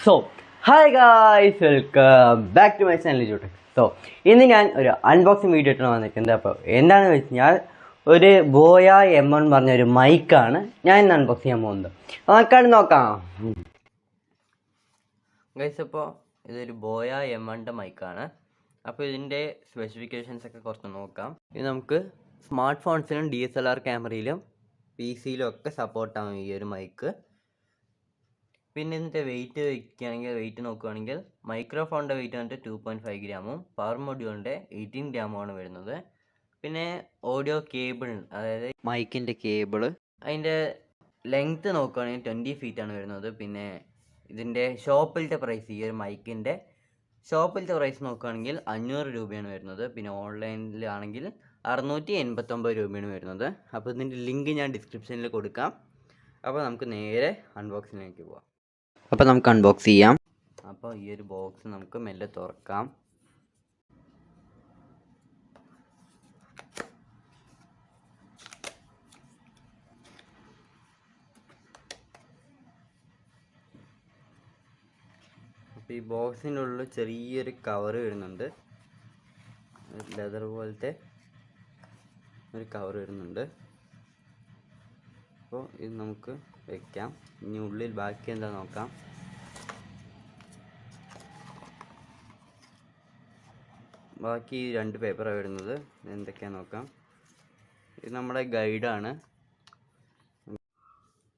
So hi guys, welcome back to my channel LIJUTECH. So ഇന്ന് ഞാൻ ഒരു unboxing video ഇട്ടാണ് വന്നിരിക്കുന്നത്. അപ്പോൾ എന്താണെന്ന് വെച്ച് കഴിഞ്ഞാൽ ഒരു BOYA-M1 പറഞ്ഞൊരു മൈക്കാണ് ഞാൻ ഇന്ന് അൺബോക്സ് ചെയ്യാൻ പോകുന്നത്. നമുക്കാണ് നോക്കാം ഗൈസ്. അപ്പോൾ ഇതൊരു BOYA-M1 മൈക്കാണ്. അപ്പോൾ ഇതിൻ്റെ സ്പെസിഫിക്കേഷൻസ് ഒക്കെ കുറച്ച് നോക്കാം. ഇത് നമുക്ക് സ്മാർട്ട് ഫോൺസിലും DSLR ക്യാമറയിലും PC-യിലും ഒക്കെ സപ്പോർട്ടാകും ഈ ഒരു മൈക്ക്. പിന്നെ ഇതിൻ്റെ വെയിറ്റ് വയ്ക്കുകയാണെങ്കിൽ വെയിറ്റ് നോക്കുകയാണെങ്കിൽ മൈക്രോഫോണിൻ്റെ വെയിറ്റ് വന്നിട്ട് 2.5 ഗ്രാമും പവർ മൊഡ്യൂളിൻ്റെ 18 ഗ്രാമുമാണ് വരുന്നത്. പിന്നെ ഓഡിയോ കേബിൾ, അതായത് മൈക്കിൻ്റെ കേബിള്, അതിൻ്റെ ലെങ്ത്ത് നോക്കുകയാണെങ്കിൽ 20 ഫീറ്റാണ് വരുന്നത്. പിന്നെ ഇതിൻ്റെ ഷോപ്പിലത്തെ പ്രൈസ്, ഈ ഒരു മൈക്കിൻ്റെ ഷോപ്പിലത്തെ പ്രൈസ് നോക്കുകയാണെങ്കിൽ 500 രൂപയാണ് വരുന്നത്. പിന്നെ ഓൺലൈനിലാണെങ്കിൽ 689 രൂപയാണ് വരുന്നത്. അപ്പോൾ ഇതിൻ്റെ ലിങ്ക് ഞാൻ ഡിസ്ക്രിപ്ഷനിൽ കൊടുക്കാം. അപ്പോൾ നമുക്ക് നേരെ അൺബോക്സിങ്ങിലേക്ക് പോവാം. അപ്പോൾ നമുക്ക് അൺബോക്സ് ചെയ്യാം. അപ്പോൾ ഈ ഒരു ബോക്സ് നമുക്ക് മെല്ലെ തുറക്കാം. അപ്പോൾ ഈ ബോക്സിൻ്റെ ഉള്ളിൽ ചെറിയൊരു കവർ വരുന്നുണ്ട്, ലെതർ പോലത്തെ ഒരു കവർ വരുന്നുണ്ട്. അപ്പോൾ ഇത് നമുക്ക് വയ്ക്കാം. ഇനി ഉള്ളിൽ ബാക്കി എന്താ നോക്കാം. ബാക്കി 2 പേപ്പറാണ് വരുന്നത്. എന്തൊക്കെയാണ് നോക്കാം. ഇത് നമ്മുടെ ഗൈഡാണ്.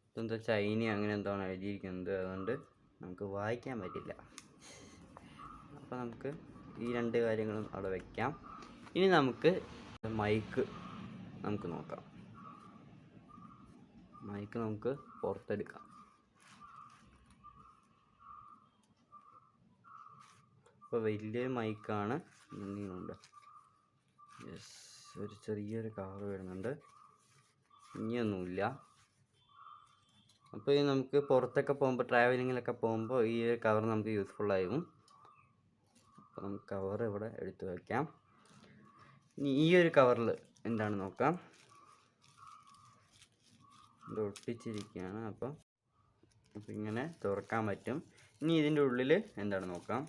ഇതെന്താ ചൈന അങ്ങനെ എന്താണ് എഴുതിയിരിക്കുന്നത്, അതുകൊണ്ട് നമുക്ക് വായിക്കാൻ പറ്റില്ല. അപ്പോൾ നമുക്ക് ഈ 2 കാര്യങ്ങളും അവിടെ വയ്ക്കാം. ഇനി നമുക്ക് മൈക്ക് നോക്കാം. മൈക്ക് നമുക്ക് പുറത്തെടുക്കാം. അപ്പോൾ വലിയൊരു മൈക്കാണ്. ഇനിയുണ്ട്, യെസ്, ഒരു ചെറിയൊരു കവർ വരുന്നുണ്ട്. ഇനിയൊന്നുമില്ല. അപ്പോൾ ഇത് നമുക്ക് പുറത്തൊക്കെ പോകുമ്പോൾ, ട്രാവലിങ്ങിലൊക്കെ പോകുമ്പോൾ ഈ ഒരു കവർ നമുക്ക് യൂസ്ഫുള്ളാകും. അപ്പോൾ നമുക്ക് കവർ ഇവിടെ എടുത്ത് വയ്ക്കാം. ഇനി ഈ ഒരു കവറിൽ എന്താണ് നോക്കാം. ഇത് ഒട്ടിച്ചിരിക്കുകയാണ്. അപ്പോൾ ഇങ്ങനെ തുറക്കാൻ പറ്റും. ഇനി ഇതിൻ്റെ ഉള്ളിൽ എന്താണ് നോക്കാം.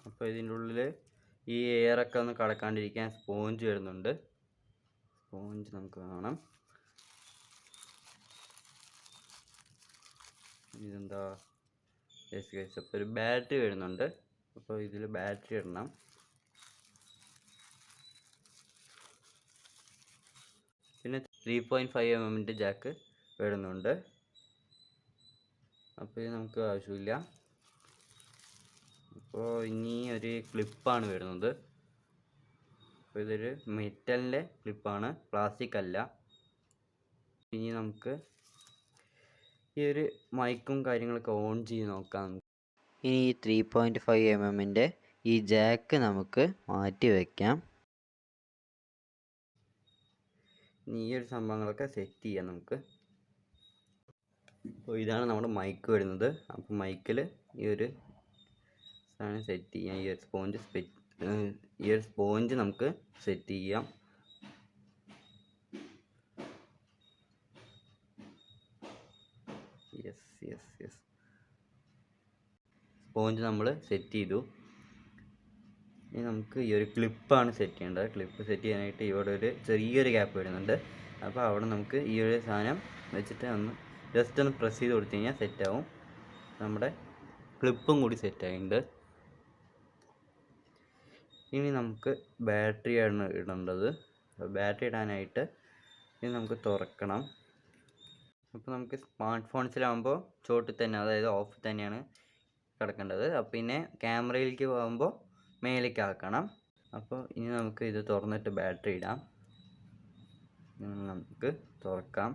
അപ്പോൾ ഇതിൻ്റെ ഉള്ളിൽ ഈ എയറൊക്കെ ഒന്ന് കടക്കാണ്ടിരിക്കാൻ സ്പോഞ്ച് വരുന്നുണ്ട്. സ്പോഞ്ച് നമുക്ക് കാണാം. ഇതെന്താ, യെസ് ഗൈസ്, അപ്പോൾ ഒരു ബാറ്ററി വരുന്നുണ്ട്. അപ്പോൾ ഇതിൽ ബാറ്ററി ഇടണം. പിന്നെ 3.5 mm ജാക്ക് വരുന്നുണ്ട്. അപ്പോൾ ഇത് നമുക്ക് ആവശ്യമില്ല. അപ്പോൾ ഇനി ഒരു ക്ലിപ്പാണ് വരുന്നത്. അപ്പോൾ ഇതൊരു മെറ്റലിൻ്റെ ക്ലിപ്പാണ്, പ്ലാസ്റ്റിക് അല്ല. ഇനി നമുക്ക് ഈ ഒരു മൈക്കും കാര്യങ്ങളൊക്കെ ഓൺ ചെയ്ത് നോക്കാം. ഇനി ഈ 3.5 mm ഈ ജാക്ക് നമുക്ക് മാറ്റി വയ്ക്കാം. ഈ ഒരു സംഭവങ്ങളൊക്കെ സെറ്റ് ചെയ്യാം നമുക്ക്. അപ്പോൾ ഇതാണ് നമ്മുടെ മൈക്ക് വരുന്നത്. അപ്പോൾ മൈക്കിൽ ഈ ഒരു സാധനം സെറ്റ് ചെയ്യാം. ഈ ഒരു സ്പോഞ്ച് നമുക്ക് സെറ്റ് ചെയ്യാം. യെസ്, സ്പോഞ്ച് നമ്മൾ സെറ്റ് ചെയ്തു. ഇനി നമുക്ക് ഈ ഒരു ക്ലിപ്പാണ് സെറ്റ് ചെയ്യേണ്ടത്. ക്ലിപ്പ് സെറ്റ് ചെയ്യാനായിട്ട് ഇവിടെ ഒരു ചെറിയൊരു ഗ്യാപ്പ് വരുന്നുണ്ട്. അപ്പോൾ അവിടെ നമുക്ക് ഈ ഒരു സാധനം വെച്ചിട്ട് ജസ്റ്റ് ഒന്ന് പ്രസ് ചെയ്ത് കൊടുത്തു കഴിഞ്ഞാൽ സെറ്റാവും. നമ്മുടെ ക്ലിപ്പും കൂടി സെറ്റായിട്ടുണ്ട്. ഇനി നമുക്ക് ബാറ്ററിയാണ് ഇടേണ്ടത്. ബാറ്ററി ഇടാനായിട്ട് ഇത് നമുക്ക് തുറക്കണം. അപ്പോൾ നമുക്ക് സ്മാർട്ട് ഫോൺസിലാകുമ്പോൾ ചോട്ടിൽ തന്നെ, അതായത് ഓഫ് തന്നെയാണ് കിടക്കേണ്ടത്. അപ്പോൾ പിന്നെ ക്യാമറയിലേക്ക് പോകുമ്പോൾ മേലേക്ക് ആക്കണം. അപ്പോൾ ഇനി നമുക്ക് ഇത് തുറന്നിട്ട് ബാറ്ററി ഇടാം. നമുക്ക് തുറക്കാം.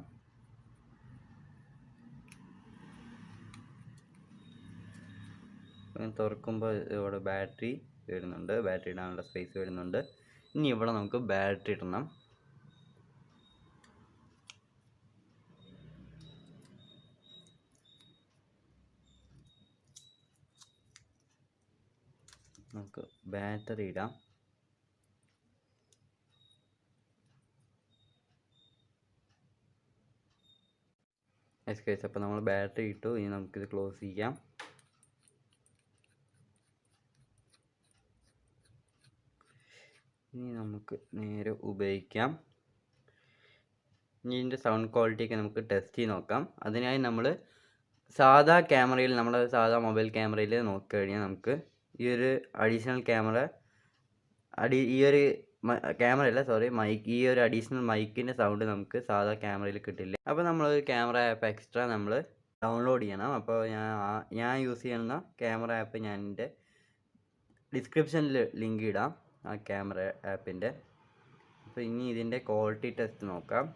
തുറക്കുമ്പോൾ ഇവിടെ ബാറ്ററി വരുന്നുണ്ട്, ബാറ്ററി ഇടാനുള്ള സ്പേസ് വരുന്നുണ്ട്. ഇനി ഇവിടെ നമുക്ക് ബാറ്ററി ഇടണം. നമുക്ക് ബാറ്ററി ഇടാം. യെസ് ഗൈസ്, അപ്പോൾ നമ്മൾ ബാറ്ററി ഇട്ടു. ഇനി നമുക്കിത് ക്ലോസ് ചെയ്യാം. ഇനി നമുക്ക് നേരെ ഉപയോഗിക്കാം. ഇനി ഇതിൻ്റെ സൗണ്ട് ക്വാളിറ്റിയൊക്കെ നമുക്ക് ടെസ്റ്റ് ചെയ്ത് നോക്കാം. അതിനായി നമ്മൾ സാധാ ക്യാമറയിൽ, നമ്മുടെ സാധാ മൊബൈൽ ക്യാമറയിൽ നോക്കിക്കഴിഞ്ഞാൽ നമുക്ക് ഈ ഒരു അഡീഷണൽ ക്യാമറ ഈ ഒരു ക്യാമറയല്ല സോറി മൈക്ക്, ഈ ഒരു അഡീഷണൽ മൈക്കിൻ്റെ സൗണ്ട് നമുക്ക് സാധാ ക്യാമറയിൽ കിട്ടില്ല. അപ്പോൾ നമ്മളൊരു ക്യാമറ ആപ്പ് എക്സ്ട്രാ നമ്മൾ ഡൗൺലോഡ് ചെയ്യണം. അപ്പോൾ ഞാൻ യൂസ് ചെയ്യുന്ന ക്യാമറ ആപ്പ് ഞാൻ എൻ്റെ ഡിസ്ക്രിപ്ഷനിൽ ലിങ്ക് ഇടാം, ആ ക്യാമറ ആപ്പിൻ്റെ. അപ്പോൾ ഇനി ഇതിൻ്റെ ക്വാളിറ്റി ടെസ്റ്റ് നോക്കാം.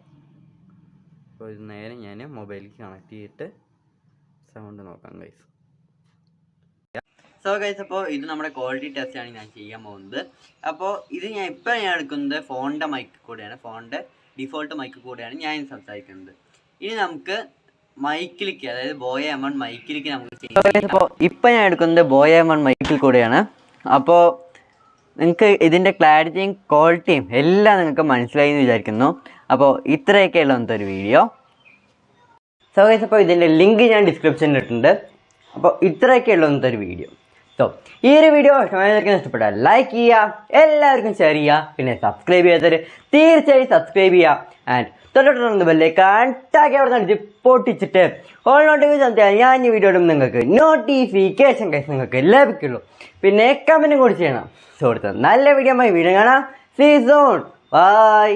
അപ്പോൾ ഇത് നേരെ ഞാൻ മൊബൈലിലേക്ക് കണക്ട് ചെയ്തിട്ട് സൗണ്ട് നോക്കാം ഗൈസ്. സോ ഗൈസ്, അപ്പോൾ ഇത് നമ്മുടെ ക്വാളിറ്റി ടെസ്റ്റാണ് ഞാൻ ചെയ്യാൻ പോകുന്നത്. അപ്പോൾ ഇത് ഞാൻ എടുക്കുന്നത് ഫോണിൻ്റെ മൈക്ക് കൂടെയാണ്, ഫോണിൻ്റെ ഡിഫോൾട്ട് മൈക്ക് കൂടെയാണ് ഞാൻ സംസാരിക്കുന്നത്. ഇനി നമുക്ക് മൈക്കിലേക്ക്, അതായത് BOYA-M1 മൈക്കിലേക്ക് നമുക്ക് ചെയ്യാം. അപ്പോൾ ഇപ്പം ഞാൻ എടുക്കുന്നത് BOYA-M1 മൈക്കിൽ കൂടെയാണ്. അപ്പോൾ നിങ്ങൾക്ക് ഇതിൻ്റെ ക്ലാരിറ്റിയും ക്വാളിറ്റിയും എല്ലാം നിങ്ങൾക്ക് മനസ്സിലായി എന്ന് വിചാരിക്കുന്നു. അപ്പോൾ ഇത്രയൊക്കെയുള്ള ഒരു വീഡിയോ. സോ ഗൈസ്, അപ്പോൾ ഇതിൻ്റെ ലിങ്ക് ഞാൻ ഡിസ്ക്രിപ്ഷനിൽ ഇട്ടിട്ടുണ്ട്. അപ്പോൾ ഇത്രയൊക്കെയുള്ള ഒരു വീഡിയോ. സോ ഈ ഒരു വീഡിയോ ഇഷ്ടപ്പെട്ടാൽ ലൈക്ക് ചെയ്യുക, എല്ലാവർക്കും ഷെയർ ചെയ്യുക, പിന്നെ സബ്സ്ക്രൈബ് ചെയ്യാത്തവർ തീർച്ചയായും സബ്സ്ക്രൈബ് ചെയ്യുക. ആൻഡ് തൊട്ടടുത്ത് ബെല്ലേക്കാൻ ടാഗ് അവിടെ നിന്ന് പൊട്ടിച്ചിട്ട് ഓൾ നോട്ടിഫിക്കേഷൻ ഞാൻ ഈ വീഡിയോ ഇടും നിങ്ങൾക്ക് നോട്ടിഫിക്കേഷൻ നിങ്ങൾക്ക് ലഭിക്കുള്ളൂ. പിന്നെ കമൻറ്റും കൂടി ചെയ്യണം. സോ അടുത്ത നല്ല വീഡിയോ കാണാം. See soon. ബൈ.